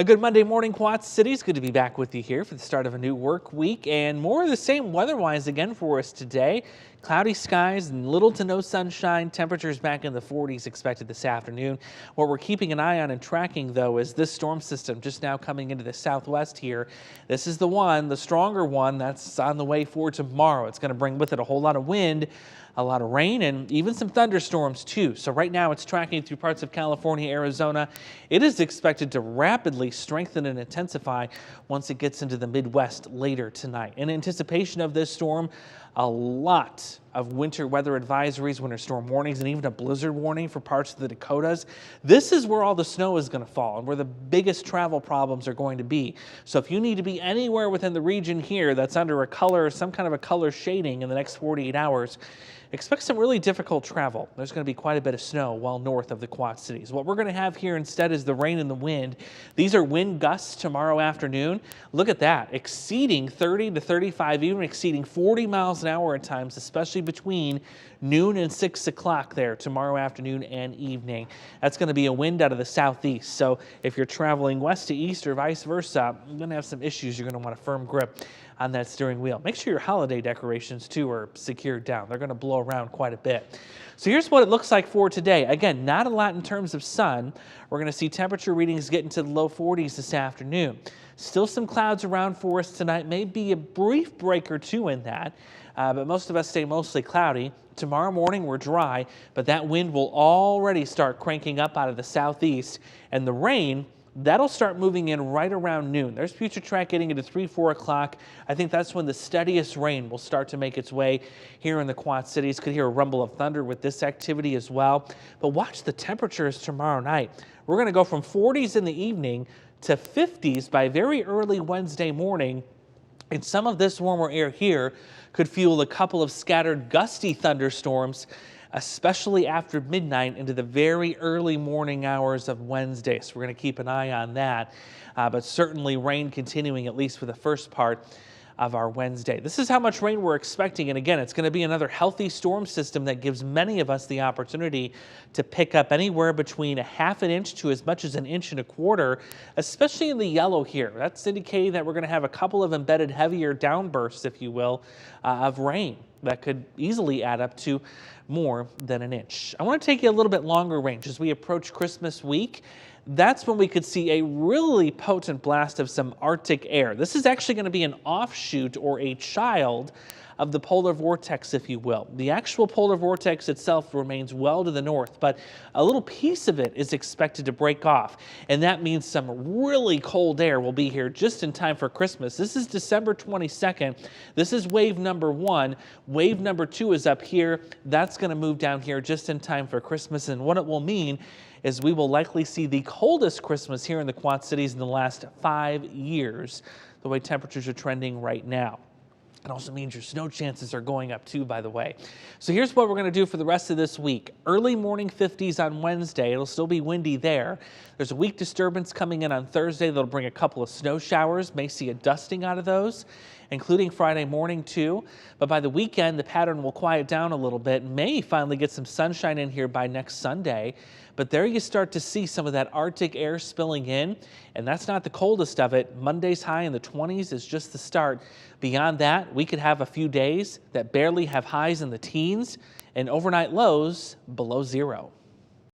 A good Monday morning, Quad Cities. Good to be back with you here for the start of a new work week, and more of the same weather-wise again for us today. Cloudy skies and little to no sunshine. Temperatures back in the 40s expected this afternoon. What we're keeping an eye on and tracking, though, is this storm system just now coming into the southwest here. This is the one, the stronger one, that's on the way for tomorrow. It's going to bring with it a whole lot of wind, a lot of rain, and even some thunderstorms too. So right now it's tracking through parts of California, Arizona. It is expected to rapidly strengthen and intensify once it gets into the Midwest later tonight. In anticipation of this storm, a lot of winter weather advisories, winter storm warnings, and even a blizzard warning for parts of the Dakotas. This is where all the snow is going to fall and where the biggest travel problems are going to be. So if you need to be anywhere within the region here that's under a color, some kind of a color shading in the next 48 hours, expect some really difficult travel. There's going to be quite a bit of snow well north of the Quad Cities. What we're going to have here instead is the rain and the wind. These are wind gusts tomorrow afternoon. Look at that, exceeding 30 to 35, even exceeding 40 miles an hour at times, especially between noon and 6 o'clock there tomorrow afternoon and evening. That's going to be a wind out of the southeast. So if you're traveling west to east or vice versa, you're going to have some issues. You're going to want a firm grip on that steering wheel. Make sure your holiday decorations too are secured down. They're going to blow around quite a bit. So here's what it looks like for today. Again, not a lot in terms of sun. We're going to see temperature readings get into the low 40s this afternoon. Still some clouds around for us tonight. Maybe a brief break or two in that, but most of us stay mostly cloudy. Tomorrow morning we're dry, but that wind will already start cranking up out of the southeast, and the rain, that'll start moving in right around noon. There's future track getting into 3, 4 o'clock. I think that's when the steadiest rain will start to make its way here in the Quad Cities. Could hear a rumble of thunder with this activity as well. But watch the temperatures tomorrow night. We're going to go from 40s in the evening to 50s by very early Wednesday morning. And some of this warmer air here could fuel a couple of scattered gusty thunderstorms, especially after midnight into the very early morning hours of Wednesday. So we're going to keep an eye on that, but certainly rain continuing at least for the first part of our Wednesday. This is how much rain we're expecting, and again, it's going to be another healthy storm system that gives many of us the opportunity to pick up anywhere between a ½ inch to as much as 1.25 inches, especially in the yellow here. That's indicating that we're going to have a couple of embedded heavier downbursts, if you will, of rain that could easily add up to more than 1 inch. I want to take you a little bit longer range as we approach Christmas week. That's when we could see a really potent blast of some Arctic air. This is actually going to be an offshoot or a child of the polar vortex, if you will. The actual polar vortex itself remains well to the north, but a little piece of it is expected to break off, and that means some really cold air will be here just in time for Christmas. This is December 22nd. This is wave number 1. Wave number 2 is up here. That's going to move down here just in time for Christmas, and what it will mean is we will likely see the coldest Christmas here in the Quad Cities in the last 5 years, the way temperatures are trending right now. It also means your snow chances are going up too, by the way. So here's what we're going to do for the rest of this week. Early morning 50s on Wednesday. It'll still be windy there. There's a weak disturbance coming in on Thursday that'll bring a couple of snow showers. May see a dusting out of those, including Friday morning too. But by the weekend, the pattern will quiet down a little bit. May finally get some sunshine in here by next Sunday. But there you start to see some of that Arctic air spilling in, and that's not the coldest of it. Monday's high in the 20s is just the start. Beyond that, we could have a few days that barely have highs in the teens and overnight lows below 0.